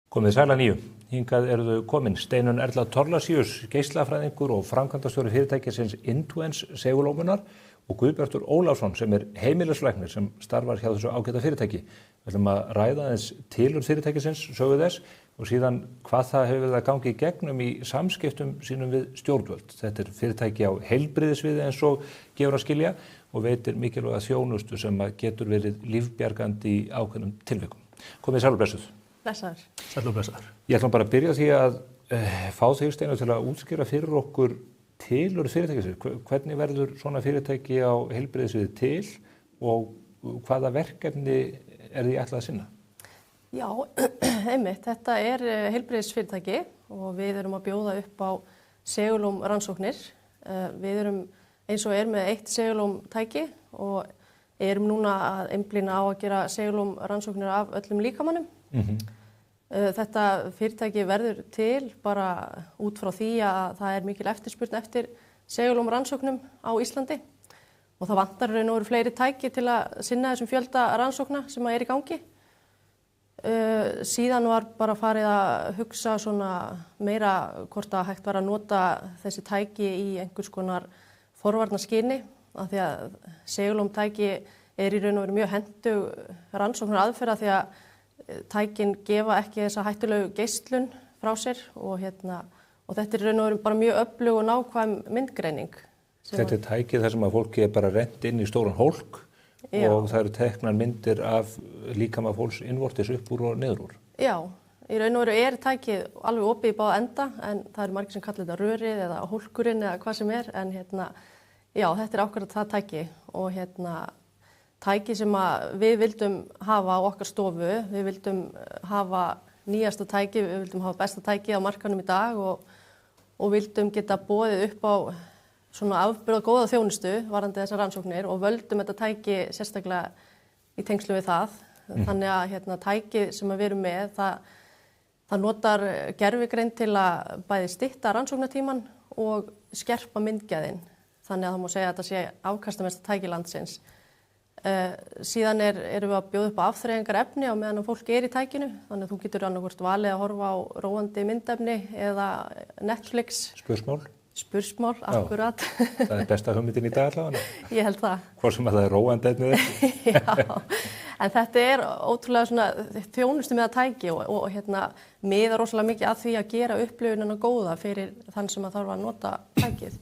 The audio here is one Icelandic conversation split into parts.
Komið sæl að nýju. Hingað eru þau komin Steinunn Erla Thorlacius, geislafræðingur og framkvæmdastjóri fyrirtækisins Intuens segulómunar og Guðbjartur Ólafsson sem heimilislæknir sem starfar hjá þessu ágæta fyrirtæki. Við ætlum að ræða aðeins tilurð fyrirtækisins, sögu þess og síðan hvað það hefur verið að gangi í gegnum í samskiptum sínum við stjórnvöld. Þetta fyrirtæki á heilbrigðissviði eins og gefur að skilja og veitir mikilvæga þjónustu sem getur verið lífbjargandi í ákveðnum tilvikum. Komið sæl og blessuð. Blessaður. Sæll og blessaður. Ég ætlum bara að byrja því að fá þig Steinar til að útskýra fyrir okkur tilurð fyrirtækisins. Hvernig verður svona fyrirtæki á heilbrigðissviði til og hvaða verkefni því ætlað að sinna? Já, einmitt. Þetta heilbrigðisfyrirtæki og við erum að bjóða upp á segulómrannsóknir. Við erum eins og með eitt segulómtæki og erum núna að einblína á að gera segulómrannsóknir af öllum líkamannum. Þetta fyrirtæki verður til bara út frá því að það mikil eftirspurn eftir segulómrannsóknum á Íslandi og það vantar raun og veru fleiri tæki til að sinna þessum fjölda rannsókna sem í gangi. Síðan var bara farið að hugsa svona meira hvort að hægt var að nota þessi tæki í einhvers konar forvarnaskyni af því að segulómtæki í raun og veru mjög hentug rannsóknar aðferða því að tækin gefa ekki þessa hættulegu geislun frá sér og þetta raun og veru bara mjög öflug og nákvæm myndgreining. Þetta tækið þar sem að fólki bara rennt inn í stóran hólk og það eru teknar myndir af líkama fólks innvortis upp úr og niður úr. Já, í raun og veru tækið alveg opið í báða enda en það eru margir sem kalla þetta rörið eða hólkurinn eða hvað sem en já, þetta ákveðið það tæki og tæki sem við vildum hafa á okkar stofu, við vildum hafa nýjasta tæki, við vildum hafa besta tæki á markanum í dag og vildum geta boðið upp á svona afburða góða þjónustu varðandi þessar rannsóknir og völdum þetta tæki sérstaklega í tengslu við það. Þannig að tæki sem við erum með, það notar gervigreind til að bæði stytta rannsóknartíman og skerpa myndgæðin. Þannig að það má segja að þetta sé afkastamesta tæki landsins. Síðan erum við að bjóða upp á afþreyingar efni á meðan fólk í tækinu þannig að þú getur annarkvort valið að horfa á róandi myndefni eða Netflix. Spursmál, akkurat. Það besta hugmyndin í dag allavega. Ég held það. Hvort sem það róandi efni ekki. Já, en þetta ótrúlega svona þjónustu með að tæki og miðar rosalega mikið að því að gera upplifunina góða fyrir þann sem að þarf að nota tækið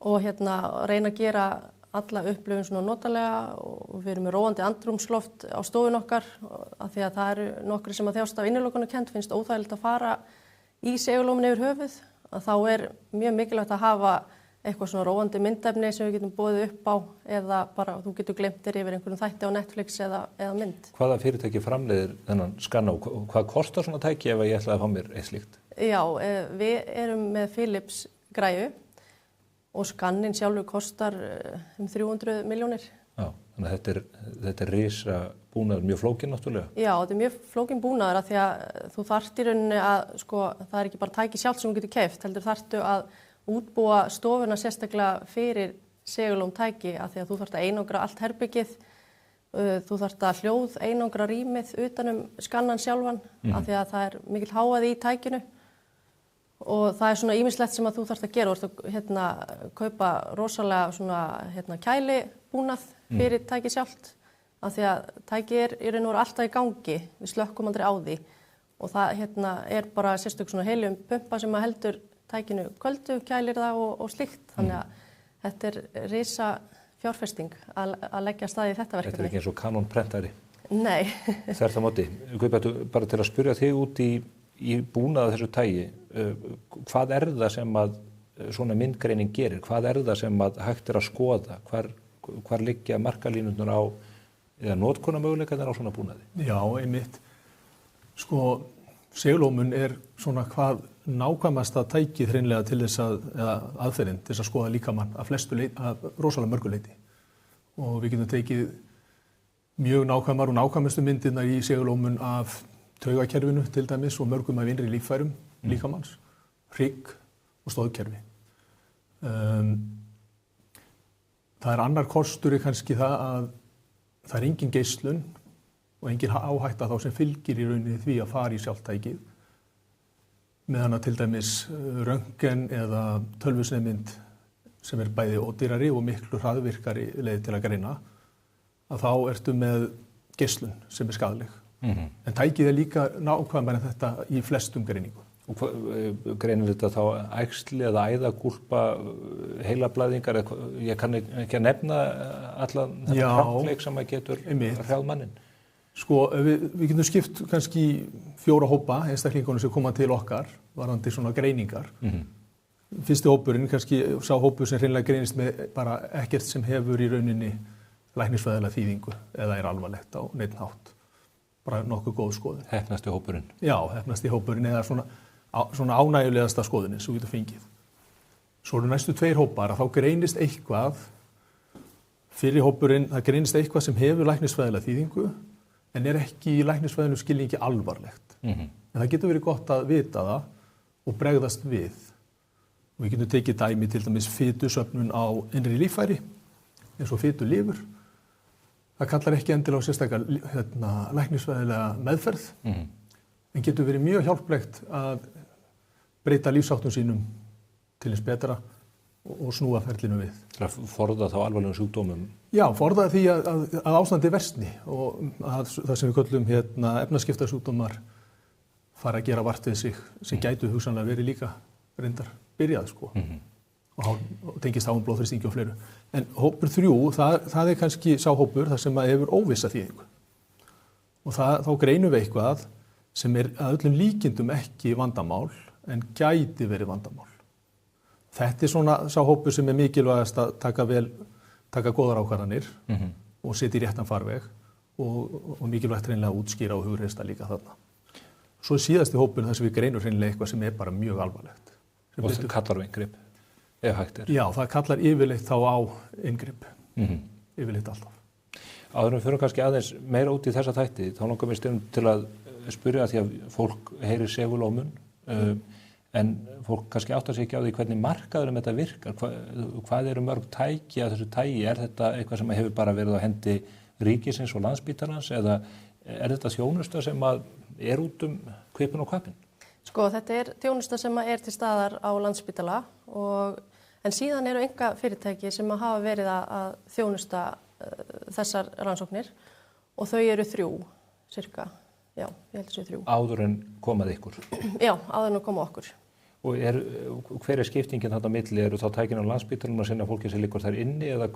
og reyna að gera alla upplifun svona notalega og við erum með róandi andrúmsloft á stofun okkar af því að það eru nokkri sem að þjást af innilokunarkennd finnst óþægilegt að fara í segulómun yfir höfuð að þá mjög mikilvægt að hafa eitthvað svona róandi myndefni sem við getum boðið upp á eða bara þú getur gleymt þér yfir einhverjum þætti á Netflix eða mynd. Hvaða fyrirtæki framleiðir þennan skanna og hvað kostar svona tæki ef ég ætlaði að fá mér eitt slíkt? Já, við erum með Philips græju og skannin sjálfur kostar 300 milljónir. Já, þannig að þetta risa búnaður mjög flókin náttúrulega. Já, þetta mjög flókin búnaður af því að þú þarft í rauninni að það ekki bara tæki sjálft sem þú getur keypt, heldur þarftu að útbúa stofuna sérstaklega fyrir segulómtæki af því að þú þarft að einangra allt herbyggið, þú þarft að hljóð einangra rýmið utanum skannan sjálfan af því að það mikill hávaði í tækinu. Og það svona ýmislegt sem að þú þarft að gera. Þú ert að kaupa rosalega svona kælibúnað fyrir tæki sjálft. Af því að tæki í raun og veru alltaf í gangi. Við slökkum aldrei á því. Og það bara sérstök svona heliumpumpa sem að heldur tækinu köldu, kælir það og slíkt. Þannig að þetta risa fjárfesting að leggja af stað í þetta verkefni. Þetta ekki eins og Canon prentari. Nei. Þvert á móti. Guðbjartur, bara til að spyrja þig út í búnaða þessu tægi, hvað það sem að svona myndgreining gerir? Hvað það sem að hægt að skoða? Hvar liggja markalínurnar á eða notkunarmöguleikarnir á svona búnaði? Já, einmitt. Segulómun svona hvað nákvæmasta tækið hreinlega til þess eða aðferðin til þess að skoða líkamann að rosalega mörgu leyti. Og við getum tekið mjög nákvæmar og nákvæmustu myndirnar í segulómun af taugakerfinu til dæmis og mörgum af innri líffærum líkamanns, hrygg og stoðkerfi. Það annar kostur kannski það að það engin geislun og engin áhætta þá sem fylgir í rauninni því að fara í sjálftækið. Meðan að til dæmis röntgen eða tölvusneiðmynd sem bæði ódýrari og miklu hraðvirkari leið til að greina, að þá ertu með geislun sem skaðleg. En tækið líka nákvæmara en þetta í flestum greiningum. Og greinir þetta þá æxli eða æðagúlpa, heilablæðingar, ég kann ekki að nefna allan þetta krampleik sem að getur hrjáð mannin. Sko, við getum skipt kannski 4 hópa, einstaklingunum sem koma til okkar, varðandi svona greiningar. Fyrsti hópurinn, kannski sá hópur sem hreinlega greinist með bara ekkert sem hefur í rauninni læknisfræðilega þýðingu eða alvarlegt á neinn hátt. Bara nokkuð góð skoðun. Heppnasti hópurinn. Já, heppnasti hópurinn eða svona ánægjulegasta skoðunin sem við getum fengið. Svo eru næstu 2 hópar að þá greinist eitthvað, fyrir hópurinn, það greinist eitthvað sem hefur læknisfræðilega þýðingu en er ekki í læknisfræðilegu skilningi alvarlegt. En það getur verið gott að vita það og bregðast við. Og við getum tekið dæmi til dæmis fitusöfnun á innri líffæri, eins og fitulifur. Það kallar ekki endilega á sérstakar læknisfræðilega meðferð, en getur verið mjög hjálplegt að breyta lífsháttum sínum til eins betra og snúa ferlinu við. Til að forða þá alvarlegum sjúkdómum? Já, forða því að ástandi versni og að það sem við köllum efnaskiptasjúkdómar fara að gera vart við sig, sem gætu hugsanlega verið líka reyndar byrjað, sko. Og tengist á blóðþrýstingi og fleiru. En hópur 3, það er kannski sá hópur þar sem að hefur óvissa þýðingu. Og þá greinum við eitthvað sem er að öllum líkindum ekki vandamál, en gæti verið vandamál. Þetta er svona sá hópur sem er mikilvægast að taka góðar ákvarðanir og setja í réttan farveg og mikilvægt hreinlega að útskýra og hugreista líka þarna. Svo er síðasti hópur þar sem við greinum hreinlega eitthvað sem er bara mjög alvarlegt. Og það kallar á inngrip? Ef hægt er. Já, það kallar yfirleitt þá á inngrip. Yfirleitt alltaf. Áður en við förum kannski aðeins meira út í þessa þætti, þá langar mér stundum til að spyrja því að fólk heyrir segulómun, en fólk kannski áttar sig ekki á því hvernig markaður þetta virkar. Hvað eru mörg tæki af þessu tægi? Er þetta eitthvað sem hefur bara verið á hendi ríkisins og Landspítalans, eða er þetta þjónusta sem er út kvipin og kvapin? Sko, þetta er þjónusta sem er til staðar á Landspítala en síðan eru enga fyrirtæki sem hafa verið að þjónusta þessar rannsóknir og þau eru 3, cirka. Já, ég held að séu 3. Áður en komað ykkur? Já, áður en koma okkur. Og hver er skiptingin þarna á milli? Eru þá tækin á Landspítalanum að sinna fólki sem liggur þar inni, eða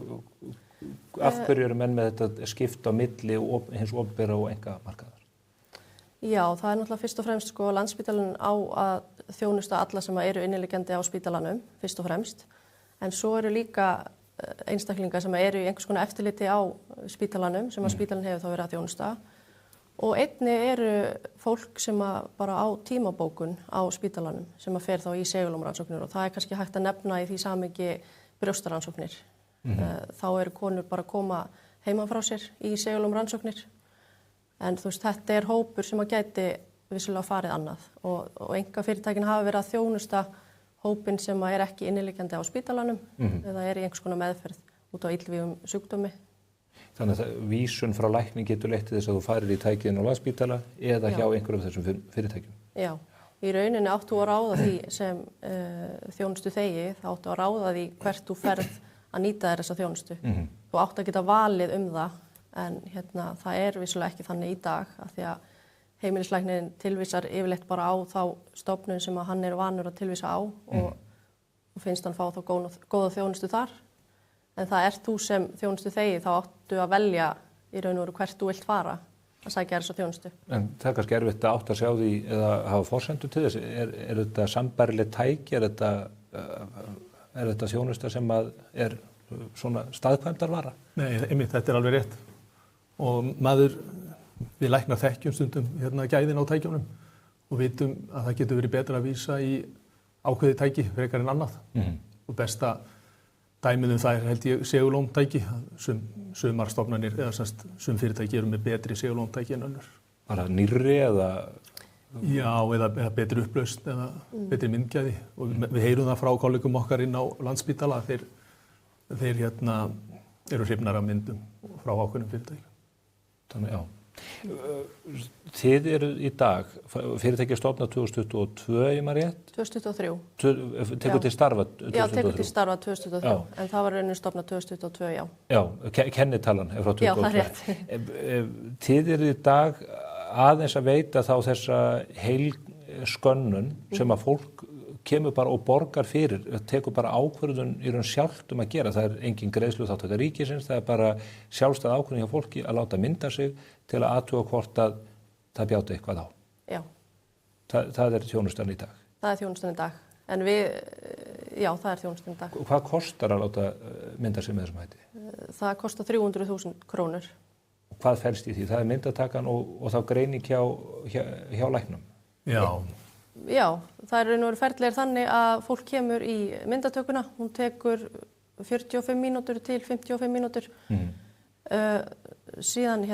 af hverju eru menn með þetta skipt á milli hins opinbera og einkamarkaðar? Já, það er náttúrulega fyrst og fremst, sko, Landspítalinn á að þjónusta alla sem eru inniliggjandi á spítalanum, fyrst og fremst. En svo eru líka einstaklingar sem eru í einhvers konar eftirliti á spítalanum, sem að spítalinn hefur þá verið að þjónusta. Og einnig eru fólk sem bara á tímabókun á spítalanum, sem að fer þá í segulómrannsóknir, og það er kannski hægt að nefna í því samhengi brjóstarannsóknir. Þá eru konur bara að koma heiman frá sér í segulómrannsóknir. En þú veist, þetta er hópur sem að gæti vissulega farið annað og einkafyrirtækin hafa verið að þjónusta hópinn sem er ekki inniliggjandi á spítalanum eða er í einhvers konar meðferð út á illvígum sjúkdómi. Þannig að vísun frá lækni getur leitt til þess að þú farir í tækiðin á Landspítala eða hjá einhverjum þessum fyrirtækjum? Já, í rauninni áttu að ráða því sem þjónustu þegi, þá áttu að ráða því hvert þú ferð að nýta þér þessa þjónustu. Þú áttu að geta valið það. En það er vissulega ekki þannig í dag af því að heimilislæknirinn tilvísar yfirleitt bara á þá stofnun sem að hann er vanur að tilvísa á og finnst hann fá þá góða þjónustu þar. En það er þú sem þjónustu þegi, þá áttu að velja í raun og veru hvert þú vilt fara að sækja þessa þjónustu. En það er kannski erfitt að átta sig á því eða hafa forsendur til þess. Er þetta sambærileg tæki? Er þetta þjónusta sem er svona staðkvæmdarvara? Nei, einmitt, þetta er alveg rétt. Og við læknar þekkjum stundum gæðin á tækjunum og vitum að það getur verið betra að vísa í ákveðið tæki frekar en annað. Og besta dæmið það er held ég segulómtæki. Sumar stofnanir eða sum fyrirtæki eru með betri segulómtæki en önnur. Bara nýrri eða? Já, eða betri upplausn eða betri myndgæði. Og við heyrum það frá kollegum okkar inn á Landspítala að þeir eru hrifnar af myndum frá ákveðnum fyrirtækjum. Þannig, já. Þið eruð í dag, fyrirtæki stofnað 2022, ég maður rétt? 2023. Tekur til starfa 2023? Já, tekur til starfa 2023, en það var rauninu stofnað 2022, já. Já, kennitalan er frá 2022. Já, það er rétt. Þið eruð í dag aðeins að veita þá þessa heilskönnun sem að fólk kemur bara og borgar fyrir, tekur bara ákvörðun í raun sjálft að gera. Það er engin greiðsluþátttaka ríkisins, það er bara sjálfstæð ákvörðun hjá fólki að láta mynda sig til að athuga hvort að það bjáti eitthvað á. Já. Það er þjónustan í dag. Það er þjónustan í dag, en við, já, það er þjónustan í dag. Hvað kostar að láta mynda sig með þessum hætti? Það kostar 300.000 krónur. Hvað felst í því? Það er myndatakan og þá greining hjá læknum? Já. Já, það er raun og veru ferðlegir þannig að fólk kemur í myndatökuna, hún tekur 45 mínútur til 55 mínútur. Síðan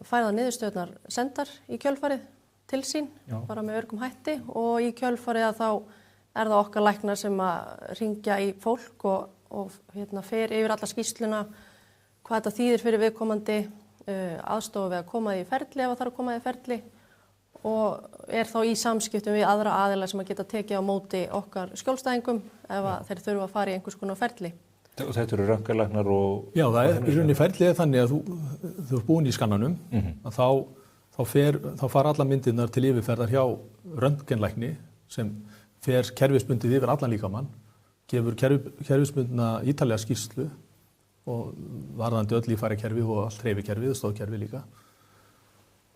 færða niðurstöðnar sendar í kjölfarið til sín, bara með örgum hætti, og í kjölfarið að þá er það okkar læknar sem að hringja í fólk og fer yfir alla skýrsluna, hvað þetta þýðir fyrir viðkomandi, aðstofa við að koma því í ferli ef það þarf að koma því í ferli, og er þá í samskiptum við aðra aðila sem að geta tekið á móti okkar skjólstæðingum ef þeir þurfa að fara í einhvers konar ferli. Og þetta eru röntgenlæknar og... Já, það er í rauninni ferlið þannig að þú ert búin í skannanum, að þá fara alla myndirnar til yfirferðar hjá röntgenlækni sem fer kerfisbundið yfir allan líkamann, gefur kerfisbundna ítarlega skýrslu og varðandi öll líffærakerfi og allt hreyfikerfið og stoðkerfi líka.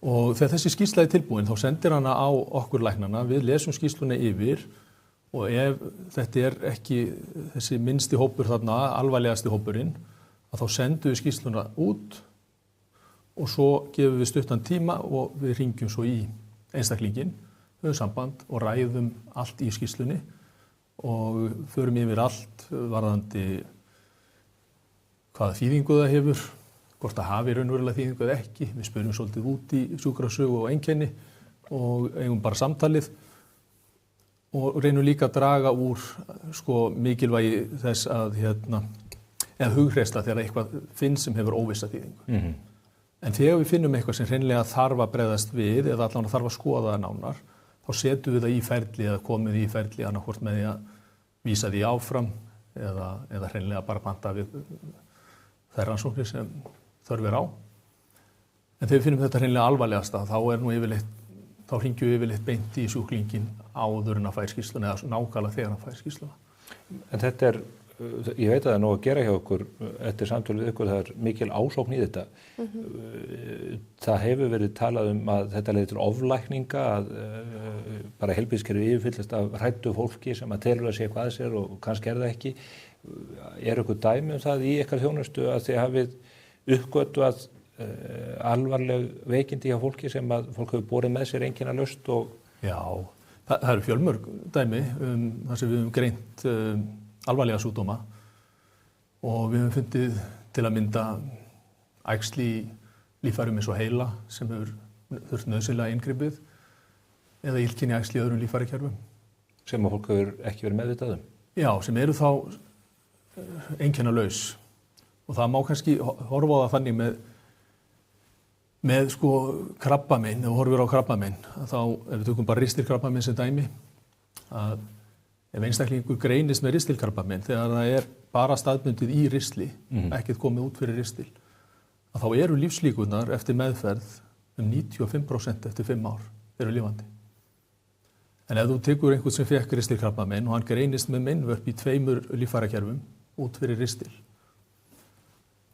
Og þegar þessi skýrsla er tilbúin þá sendir hana á okkur læknana, við lesum skýrsluna yfir og ef þetta er ekki þessi minnsti hópur þarna, alvarlegasti hópurinn, að þá sendum við skýrsluna út og svo gefum við stuttan tíma og við hringjum svo í einstaklinginn, höfum samband og ræðum allt í skýrslunni og förum yfir allt varðandi hvaða þýðingu það hefur, hvort það hafi raunverulega þýðingu eða ekki. Við spyrjum svolítið út í sjúkrasögu og einkenni og eigum bara samtalið og reynum líka að draga úr mikilvægi þess að eða hughreysta þegar eitthvað finnst sem hefur óvissa þýðingu. En þegar við finnum eitthvað sem hreinlega þarf að bregðast við eða allan þarf að skoða það nánar, þá setjum við það í ferli eða komum við í ferli annarkvort með því að vísa því áfram eða hreinlega bara panta við þær rannsóknir sem þörf er á. En þegar við finnum þetta hreinlega alvarlegasta, þá hringjum við yfirleitt beint í sjúklinginn áður en að færa skýrsluna eða nákvæmlega þegar að færa skýrsluna. En þetta er, ég veit að það er nóg að gera hjá okkur eftir samtölu við ykkur, það er mikil ásókn í þetta. Það hefur verið talað að þetta leiðir til oflækninga, að bara heilbrigðiskerfið yfirfyllist af hræddu fólki sem að telur að sé eitthvað að sér og kannski er það ekki. Er ykkur dæmi það í ykkar þjónustu að þið hafið uppgötu að alvarleg veikindi hjá fólki sem að fólk hefur borið með sér einkennalaust og... Já, það eru fjölmörg dæmi þar sem við höfum greint alvarlega sjúkdóma og við höfum fundið til að mynda æxli í líffærum eins og heila sem hefur þurft nauðsynlega inngripið eða illkynja æxli í öðrum líffærakerfum. Sem að fólk hefur ekki verið meðvitað um? Já, sem eru þá einkennalaus. Og það má kannski horfa á það þannig með krabbamein, ef við horfum á krabbamein, þá ef við tökum bara ristilkrabbamein sem dæmi, að ef einstaklingur greinist með ristilkrabbamein þegar það er bara staðbundið í ristli, ekkert komið út fyrir ristil, að þá eru lífslíkurnar eftir meðferð 95% eftir 5 ár eru lifandi. En ef þú tekur einhvern sem fekk ristilkrabbamein og hann greinist með meinvörp í 2 líffærakerfum út fyrir ristil,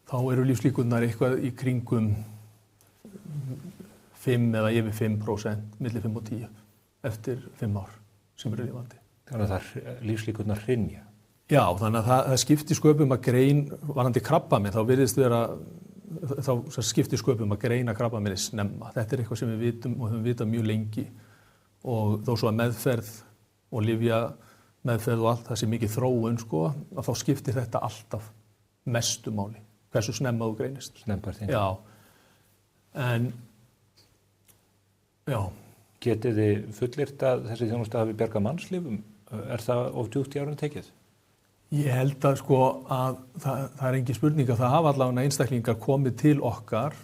þá eru lífslíkurnar eitthvað í kringum 5 eða yfir 5%, milli 5 og 10 eftir 5 ár sem eru lifandi. Þannig að það lífslíkurnar hrynja? Já, þannig að það skiptir sköpum að varðandi krabbamein, þá virðist vera, þá skiptir sköpum að greina krabbameini snemma. Þetta er eitthvað sem við vitum og höfum vitað mjög lengi og þó svo að meðferð og lyfjameðferð og allt það sem mikið þróun að þá skiptir þetta alltaf mestu máli. Hversu snemma þú greinist. Snemmar þín. Já. En, já. Getið þið fullyrt að þessi þjónusta hafi bjargað mannslífum? Er það of djúpt í árunni tekið? Ég held að að það er engin spurning að það hafa allavega einstaklingar komið til okkar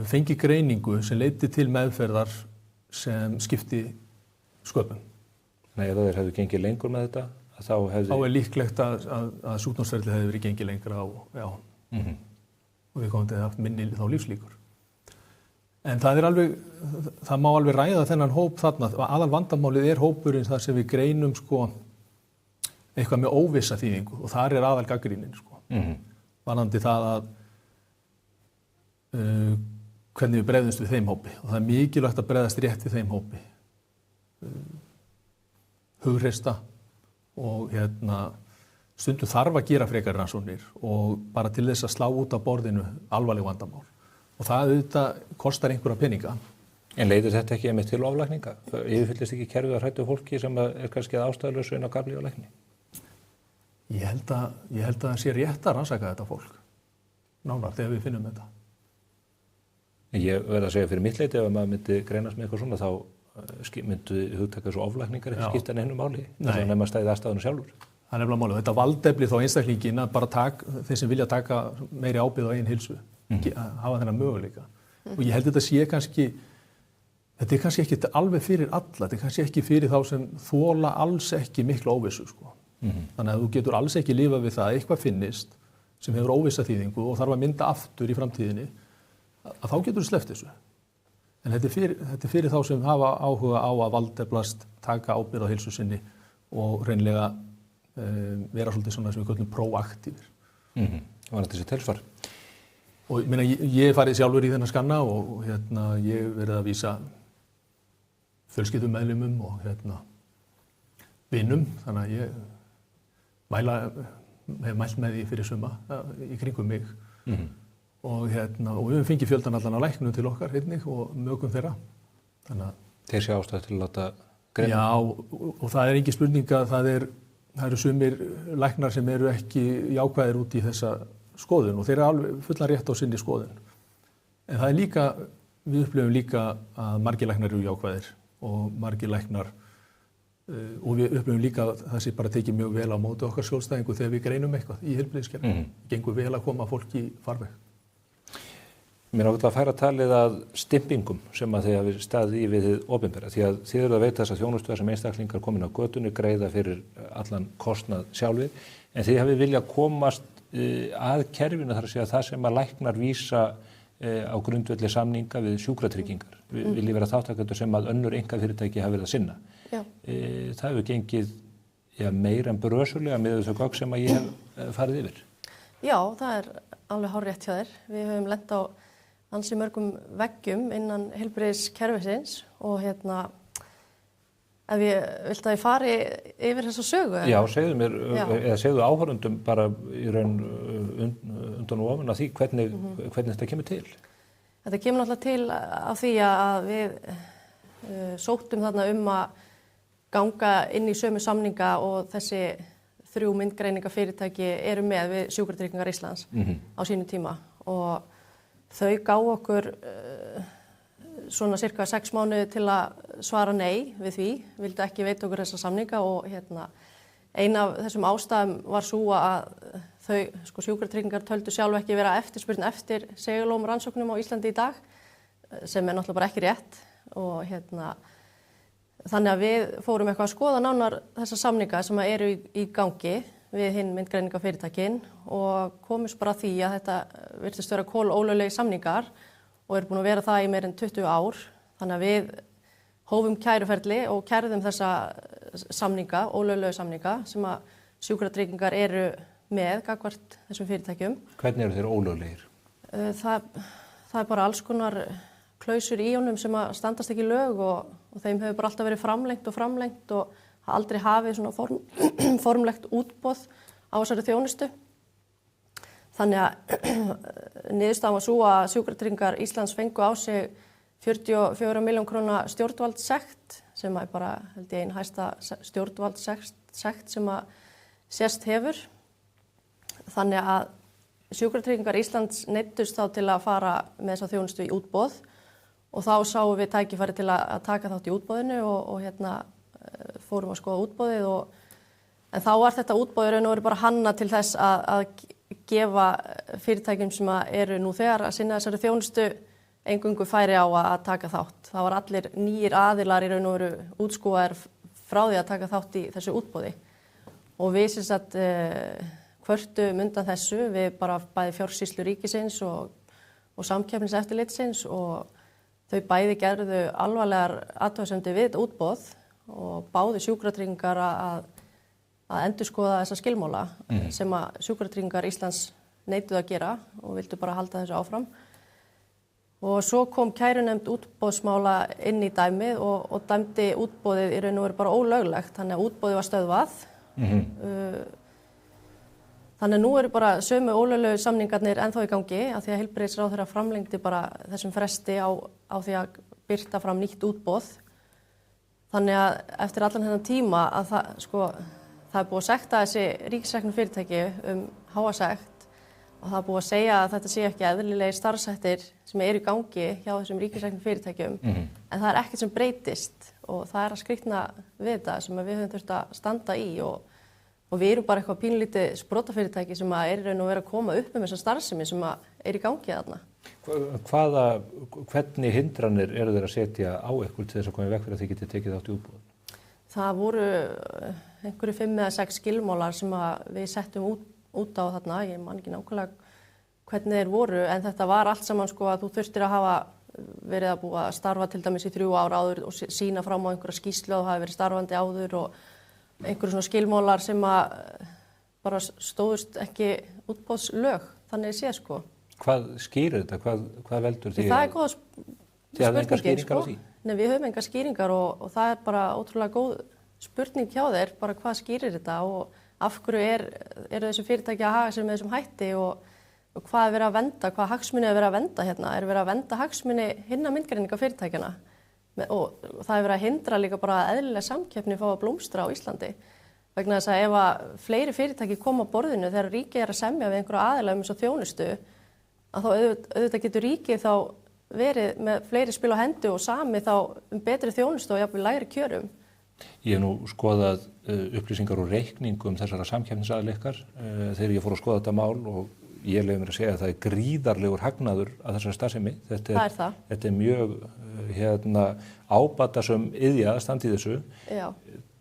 fengi greiningu sem leiddi til meðferðar sem skipti sköpum. Nei, ef þeir hefðu gengið lengur með þetta, þá hefði... Þá líklegt að sjúkdómsferlið hefði verið gengið lengra og við komum til að haft minni þá lífslíkur. En það má alveg ræða þennan hóp þarna. Aðal vandamálið hópurinn þar sem við greinum eitthvað með óvissa þýðingu og þar aðal gagnrýnin varðandi það að hvernig við bregðumst við þeim hópi og það mikilvægt að bregðast rétt við þeim hópi. Hugreista og stundum þarf að gera frekari rannsóknir og bara til þess að slá út af borðinu alvarleg vandamál. Og það auðvitað kostar einhverja peninga. En leiðir þetta ekki einmitt til oflækninga? Yfirfyllist ekki kerfið að hræddu fólki sem kannski að ástæðulausu inn á gafli og lækni? Ég held að það sé rétt að rannsaka þetta fólk nánar þegar við finnum þetta. Ég verð að segja fyrir mitt leyti ef maður myndi greinast með eitthvað svona þá myndu hugtaka svo oflækningar ekki skipta neinu máli. Þess að nefna stæði aðstæðunum sjálfur. Það nefnilega málið. Þetta valdefli þá einstaklingin að bara þeir sem vilja taka meiri ábyrgð á eigin heilsu hafa þennan möguleika. Og ég held þetta sé þetta kannski ekki alveg fyrir alla, þetta kannski ekki fyrir þá sem þola alls ekki mikla óvissu. Þannig að þú getur alls ekki lifað við það að eitthvað finnist sem hefur óvissa þýðingu og þarf að mynda aftur í framtíðinni, að þá getur þú sleppt þessu. En þetta fyrir þá sem hafa áhuga á að valdeflast, taka ábyrgð á heilsu sinni og reynlega vera svolítið svona sem við köllum proaktífir. Það var þessi tilsvar. Og ég farið sjálfur í þennan skanna og ég verið að vísa fjölskyldumeðlimum og vinum, þannig að ég hef mælt með því fyrir suma í kringum mig. Og við höfum fengið fjöldan allan á læknum til okkar einnig og mögum þeirra. Þeir sjá ástæðu til að láta greina? Já, og það engin spurning að það eru sumir læknar sem eru ekki jákvæðir út í þessa skoðun og þeir eru alveg fullan rétt á sinni skoðun. En það líka, við upplifum líka að margir læknar eru jákvæðir og margir læknar og við upplifum líka að það sé bara tekið mjög vel á móti okkar skjólstæðingu þegar við greinum eitthvað í heilbrigðiskerfinu. Gengur vel að koma fólki í farveg. Mér ákveð að færa talið að stimpingum sem að þið hafi staðið í við hið opinbera því að þið eru að veita þess að þjónustu sem einstaklingar komin á götunni greiða fyrir allan kostnað sjálfir en þið hafi viljað komast að kerfinu þar að segja það sem að læknar vísa á grundvelli samninga við sjúkratryggingar. Vilji vera þátttakendur sem að önnur einkafyrirtæki hafi verið að sinna. Það hefur gengið meira en brösulega með þau gögn sem að ég hef farið yfir. Já, það er alveg hárrétt hjá þér. Við höfum lent á ansi mörgum veggjum innan heilbrigðiskerfisins og ef viltu að ég fari yfir þessa sögu? Já, segðu mér, eða segðu áhorfendum bara í raun undan og ofan að því hvernig þetta kemur til? Þetta kemur náttúrulega til af því að við sóttum þarna að ganga inn í sömu samninga og þessi 3 myndgreiningafyrirtæki eru með við Sjúkratryggingar Íslands á sínum tíma og þau gáfu okkur svona cirka 6 mánuði til að svara nei við því, vildu ekki veita okkur þessa samninga og ein af þessum ástæðum var svo að þau sjúkratryggingar töldu sjálf ekki vera eftirspurn eftir segulómum rannsóknum á Íslandi í dag sem náttúrulega bara ekki rétt og þannig að við fórum eitthvað að skoða nánar þessa samninga sem eru í gangi við hinn myndgreiningafyrirtækin og komumst bara að því að þetta virtist vera kolólöglegir samningar og eru búin að vera það í meira en 20 ár. Þannig að við hófum kæruferli og kærðum þessa samninga, ólöglegu samninga sem að sjúkratryggingar eru með gagnvart þessum fyrirtækjum. Hvernig eru þeir ólöglegir? Það er bara alls konar klausur í honum sem að standast ekki lög og þeim hefur bara alltaf verið framlengt og aldrei hafið svona formlegt útboð á þessari þjónustu. Þannig að niðurstaðan var svo að Sjúkratryggingar Íslands fengu á sig 44 milljón króna stjórnvaldssekt sem er bara held ég ein hæsta stjórnvaldssekt sem að sést hefur. Þannig að Sjúkratryggingar Íslands neyddust þá til að fara með þessa þjónustu í útboð og þá sáum við tækifæri til að taka þátt í útboðinu og fórum að skoða útboðið en þá var þetta útboðið raun og veru bara hanna til þess að gefa fyrirtækjum sem eru nú þegar að sinna þessari þjónustu engungu færi á að taka þátt. Það var allir nýjir aðilar í raun og veru útskúfaðir frá því að taka þátt í þessu útboði. Og við sem sagt kvörtum undan þessu, við bara bæði fjársýslu ríkisins og samkeppniseftirlitsins og þau bæði gerðu alvarlegar athugasemdir við þetta útboð og báðu sjúkratryggingar að endurskoða þessa skilmála sem að sjúkratryggingar Íslands neituðu að gera og vildu bara halda þessu áfram. Og svo kom kærunefnd útboðsmála inn í dæmið og dæmdi útboðið í raun og veru bara ólöglegt, þannig að útboðið var stöðvað. Þannig að nú eru bara sömu ólöglegu samningarnir ennþá í gangi af því að heilbrigðisráðherra framlengdi bara þessum fresti á því að birta fram nýtt útboð. Þannig að eftir allan þennan tíma að það er búið að sekta þessi ríkisreknu fyrirtæki háa sekt og það er búið að segja að þetta sé ekki eðlilegir starfshættir sem eru í gangi hjá þessum ríkisreknu fyrirtækjum en það er ekkert sem breytist og það er að skrýtna við þetta sem við höfum þurft að standa í og við erum bara eitthvað pínulítið sprotafyrirtæki sem er í raun og veru að koma upp þessa starfsemi sem er í gangi þarna. Hvernig hindranir eru þeir að setja á ykkur til þess að koma í veg fyrir að þið getið tekið þátt í útboðinu? Það voru einhverju 5 eða 6 skilmálar sem við settum út á þarna, ég man ekki nákvæmlega hvernig þeir voru en þetta var allt saman að þú þurftir að hafa verið að búa að starfa til dæmis í 3 ár áður og sýna fram á einhverja skýrslu og hafi verið starfandi áður og einhverju svona skilmálar sem bara stóðust ekki útboðslög, þannig sé Hvað skýrir þetta? Hvað veldur því? Það er góð Þið hafið engar skýringar á því? Nei, við höfum engar skýringar og það er bara ótrúlega góð spurning hjá þér, bara hvað skýrir þetta og af hverju eru þessu fyrirtæki að haga sér með þessum hætti og hvað er verið að vernda, hvað hagsmuni er verið að vernda hérna? Er verið að vernda hagsmuni hinna myndgreininga fyrirtækjana? Og það er verið að hindra líka bara eðlilega samkeppni fá að blómstra á Íslandi vegna þess að ef að fleiri fyrirtæki koma á borðinu þegar ríkið er að semja við einhverja aðila þessa þjónustu að þá auðvitað getur ríkið þá verið með fleiri spil á hendi og sami þá betri þjónustu og jafnvel lægri kjörum. Ég hef nú skoðað upplýsingar og reikningum þessara samkeppnisaðila ykkar þegar ég fór að skoða þetta mál og ég leyfi mér að segja að það er gríðarlegur hagnaður að þessari starfsemi. Þetta er mjög ábatasöm iðja að standa í þessu. Já.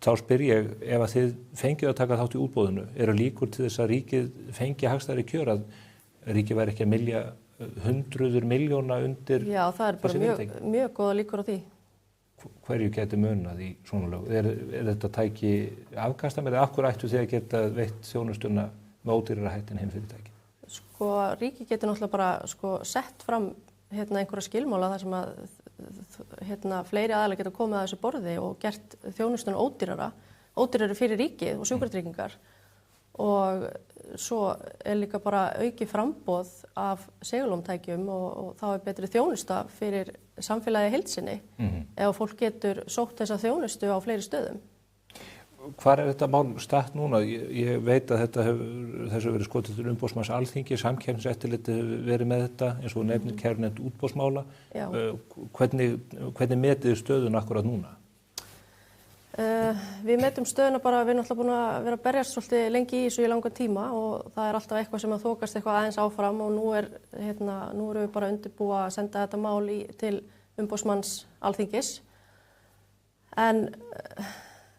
Þá spyr ég ef að þið fengið að taka þátt í útboðinu, eru líkur til þess að ríkið fengi hagstæðari kjör að ríkið væri ekki að mylja hundruður milljóna undir Já, það er bara mjög góða líkur á því. Hverju geti munað í svona lög? Er þetta tæki afkastamið eða af hverju ættu þið að geta veitt þjónustuna með ódýrara hætti en hinn fyrirtæki? Ríkið getur náttúrulega bara sett fram einhverja skilmála þar sem að fleiri aðilar geta komið að þessu borði og gert þjónustuna ódýrari fyrir ríkið og sjúkratryggingar og svo er líka bara auki framboð af segulómtækjum og þá er betri þjónusta fyrir samfélagið í heild sinni ef fólk getur sótt þessa þjónustu á fleiri stöðum. Hvar er þetta mál statt núna? Ég veit að þessu verið skotið til umboðsmanns Alþingis, Samkeppniseftirlitið hefur verið með þetta eins og nefnir kærunefnd útboðsmála. Hvernig metið stöðun akkurat núna? Við metum stöðuna bara, við erum náttúrulega búin að vera að berjast svolítið lengi í þessu í langan tíma og það er alltaf eitthvað sem að þokast eitthvað aðeins áfram og nú erum við bara undirbúa að senda þetta mál til umboðsmanns Alþingis. En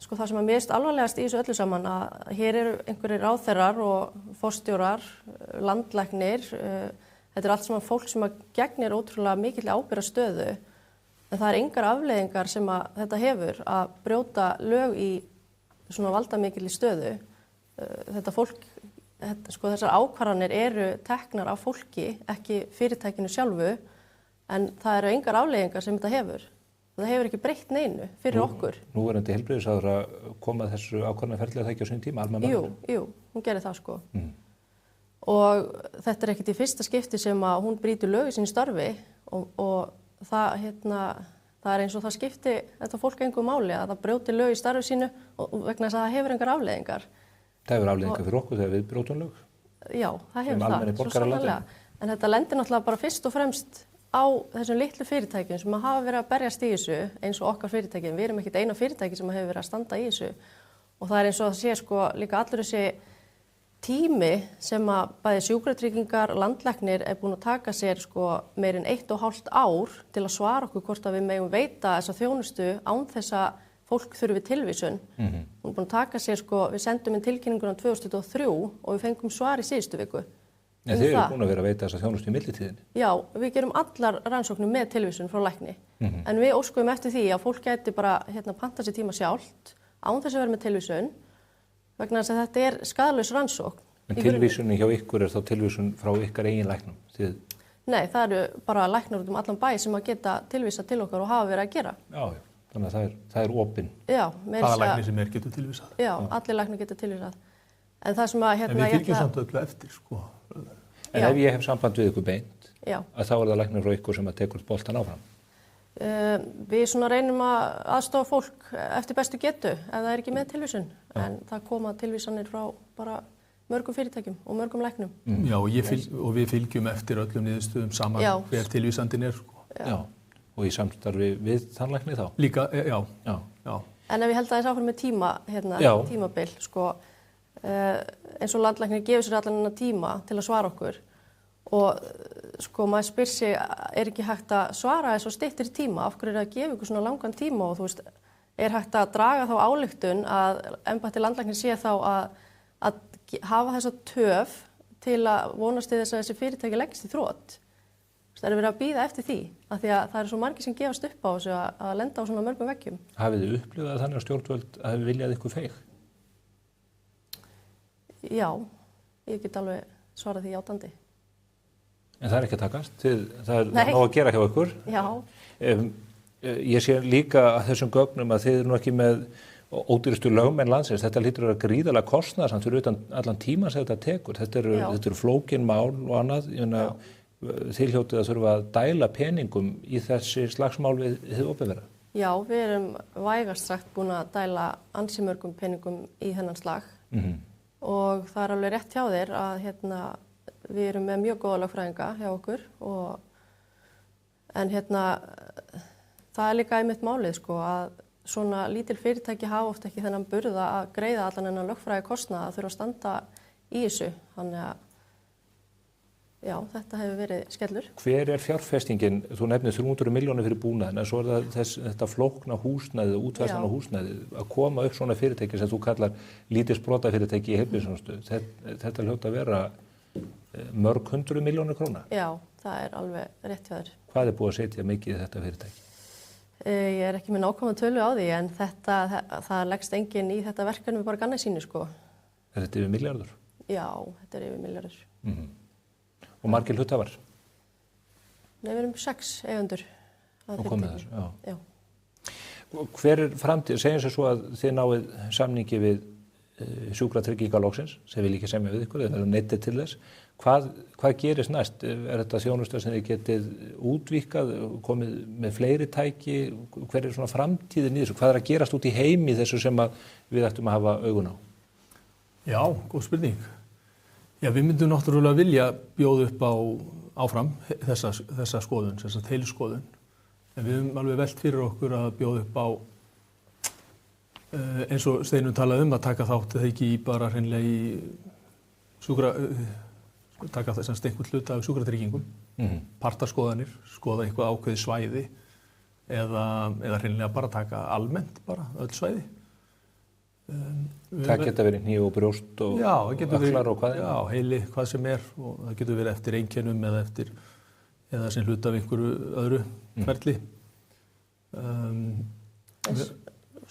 það sem að mér finnst alvarlegast í þessu öllu saman að hér eru einhverjir ráðherrar og forstjórar, landlæknir, þetta er allt saman fólk sem að gegnir ótrúlega mikill ábyrgðarstöðu en það er engar afleiðingar sem að þetta hefur að brjóta lög í svona valdamikilli stöðu. Þetta fólk, þessar ákvarðanir eru teknar af fólki, ekki fyrirtækinu sjálfu en það eru engar afleiðingar sem þetta hefur. Það hefur ekki breytt neinu fyrir okkur. Nú er þetta heilbrigðisráðherra að koma þessu ákvarðanaferli að það ekki á sínum tíma, Alma Möller? Jú, hún gerir það Og þetta er ekkert í fyrsta skipti sem að hún brýtur lög í sínu starfi og það er eins og það skipti þetta fólk engu máli að það brjóti lög í starfi sínu og vegna þess að það hefur engar afleiðingar. Það hefur afleiðingar fyrir okkur þegar við brjótum lög? Já, það hefur það, svo sannarlega. En þetta lendir náttúrulega bara fyrst og fremst á þessum litlu fyrirtækjum sem hafa verið að berjast í þessu eins og okkar fyrirtækjum. Við erum ekkert eina fyrirtæki sem hefur verið að standa í þessu og það er eins og það sé líka allur þessi tími sem að bæði sjúkratryggingar, landlæknir búin að taka sér sko meir en 1,5 ár til að svara okkur hvort að við megum veita þessa þjónustu án þess að fólk þurfi tilvísun. Hún er búin að taka sér sko, við sendum inn tilkynninguna 2023 og við fengum svar í síðustu viku. En þið eru búin að vera að veita þessa þjónustu í millitíðinni? Já, við gerum allar rannsóknir með tilvísun frá lækni. En við óskuðum eftir því að fólk gæti bara panta sér tíma sjálft án þess að vera með tilvísun vegna þess að þetta er skaðlaus rannsókn. En tilvísunin hjá ykkur þá tilvísun frá ykkar eigin læknum? Nei, það eru bara læknar út allan bæ sem að geta tilvísað til okkar og hafa verið að gera. Já, þannig að það er opinn. Já, hvaða lækni sem getur tilvísað? Já, allir læknar geta tilvísað. En það sem að En við fylgjum samt öllu eftir, sko. En ef ég hef samband við ykkur beint, að þá er það læknir frá ykkur sem að tekur boltan áfram? Við svona reynum að aðstofa fólk eftir bestu getu ef það er ekki með tilvísun. En það koma tilvísanir frá bara mörgum fyrirtækjum og mörgum læknum. Já, og við fylgjum eftir öllum niðurstöðum saman hver tilvísandinn er, sko. Já, og í samstarfi við þann lækni þá? Líka, já. En ef ég held að þess áfram með tímabil, sko, eins og landlæknir gefur sér allan þennan tíma til að svara okkur og sko maður spyr sig, er ekki hægt að svara þessu styttri tíma, af hverju er að gefa ykkur svona langan tíma og þú veist, er hægt að draga þá ályktun að embætti landlæknir sé þá að hafa þessa töf til að vonast til þess að þessi fyrirtæki leggist í þrot. Það er verið að bíða eftir því, af því að það eru svo margir sem gefast upp á þessu að lenda á svona mörgum veggjum. Hafið þið upplifað þannig að stjórnvöld hafi viljað ykkur feig? Já, ég get alveg svarað því játandi. En það er ekki að takast, það er nóg að gera hjá ykkur. Já. Ég sé líka að þessum gögnum að þið eru nú ekki með ódýrustu lögmenn landsins. Þetta hlýtur að vera gríðarlega kostnaðarsamt fyrir utan allan tíma sem þetta tekur. Þetta eru flókin mál og annað. Þið hljótið að þurfa að dæla peningum í þessi slagsmál við hið opinbera. Já, við erum vægast sagt búin að dæla ansi mörgum peningum í þennan slag. Og það er alveg rétt hjá þér að við erum með mjög góða lögfræðinga hjá okkur en það er líka einmitt málið sko að svona lítil fyrirtæki hafa oft ekki þennan burða að greiða allan þennan lögfræði kostnað að þurfa að standa í þessu. Þannig að já, þetta hefur verið skellur. Hver er fjárfestingin? Þú nefnir 300 milljónir fyrir búnaðinn en svo er það þetta flókna húsnæði, útfærslan á húsnæði að koma upp svona fyrirtæki sem þú kallar lítið sprotafyrirtæki í heilbrigðisþjónustu. Þetta hljóta að vera mörg 100 milljónir króna? Já, það er alveg rétt hjá þér. Hvað er búið að setja mikið í þetta fyrirtæki? Ég er ekki með nákvæma tölu á því en það leggst enginn í þetta verkefni bara ganni sínu sko. Er þetta yfir milljarður? Já, þetta er yfir milljarður. Og margir hluthafar? Nei, við erum 6 eigendur. Og komið þessu, já. Hver er framtíð? Segjum sér svo að þið náið samningi við sjúkratryggingar loksins, sem vil ekki semja við ykkur, eða neytið til þess. Hvað gerist næst? Er þetta þjónusta sem þið getið útvíkkað, komið með fleiri tæki? Hver er svona framtíðin í þessu? Hvað er að gerast út í heimi þessu sem við ættum að hafa augun á? Já, góð spurning. Já, við myndum náttúrulega vilja bjóða upp áfram þessa skoðun, þessa heilskoðun. En við höfum alveg velt fyrir okkur að bjóða upp á eins og Steinunn talaði að taka þátt eða ekki bara hreinlega í taka þess að einhvern hluta af sjúkratryggingum, partaskoðanir, skoða eitthvað ákveðið svæði eða hreinlega bara taka almennt bara öll svæði. Það geta verið hníf og brjóst og axlar og hvað? Já, heili, hvað sem er og það getur verið eftir einkennum eða sem hluta af einhverju öðru ferli.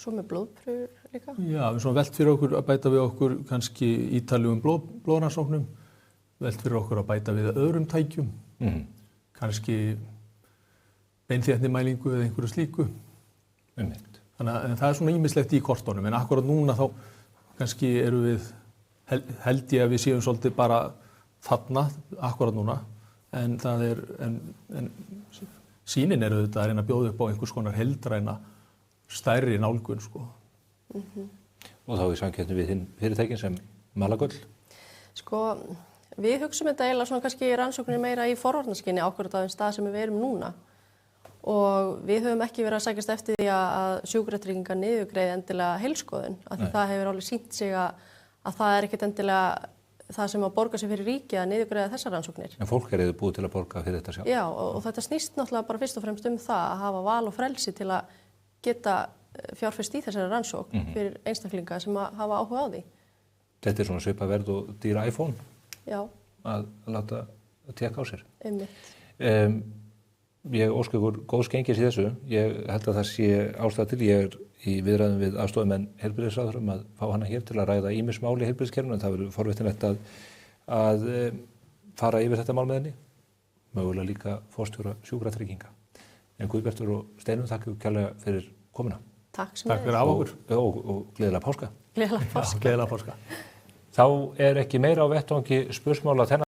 Svo með blóðpröfur líka? Já, við svona velt fyrir okkur að bæta við okkur kannski ítalegum blóðrannsóknum, velt fyrir okkur að bæta við öðrum tækjum, kannski beinþéttnimælingu eða einhverju slíku. Þannig að það er svona ýmislegt í kortunum, en akkurat núna þá kannski eru við, held ég að við séum svolítið bara þarna akkurat núna, en það er, en sýnin eru þetta að reyna að bjóða upp á einhvers konar heildræna stærri nálgun, sko. Og þá í samkeppni við hinn fyrirtækin sem Malagull? Sko, við hugsum þetta eiginlega svona kannski rannsóknir meira í forvarnarskyni ákvörð á þeim stað sem við erum núna. Og við höfum ekki verið að sækjast eftir því að sjúkratryggingar niðurgreiði endilega heilskoðun, af því það hefur alveg sýnt sig að það er ekkert endilega það sem að borga sig fyrir ríkið að niðurgreiða þessar rannsóknir. En fólk er búið til að borga fyrir þetta sjálf. Já, og þetta snýst náttúrulega bara fyrst og fremst það að hafa val og frelsi til að geta fjárfest í þessari rannsókn fyrir einstaklinga sem að hafa áhuga á því. Þetta er svona svipað verð og dýra iPhone. Já. Að láta tékka á sér. Einmitt. Ég óska ykkur góðs gengis í þessu. Ég held að það sé ástæða til. Ég er í viðræðum við aðstoðarmenn heilbrigðisráðherra að fá hana hér til að ræða ýmis mál í heilbrigðiskerfinu, en það verður forvitnilegt að fara yfir þetta mál með henni. Mögulega líka forstjóra sjúkratrygginga. En Guðbjartur og Steinunn, þakka ykkur kærlega fyrir komuna. Takk sem Takk fyrir af okkur. Og gleðilega páska. Gleðilega páska. Gleðilega páska. Þá er ekki meira á vettvangi spursmála þennan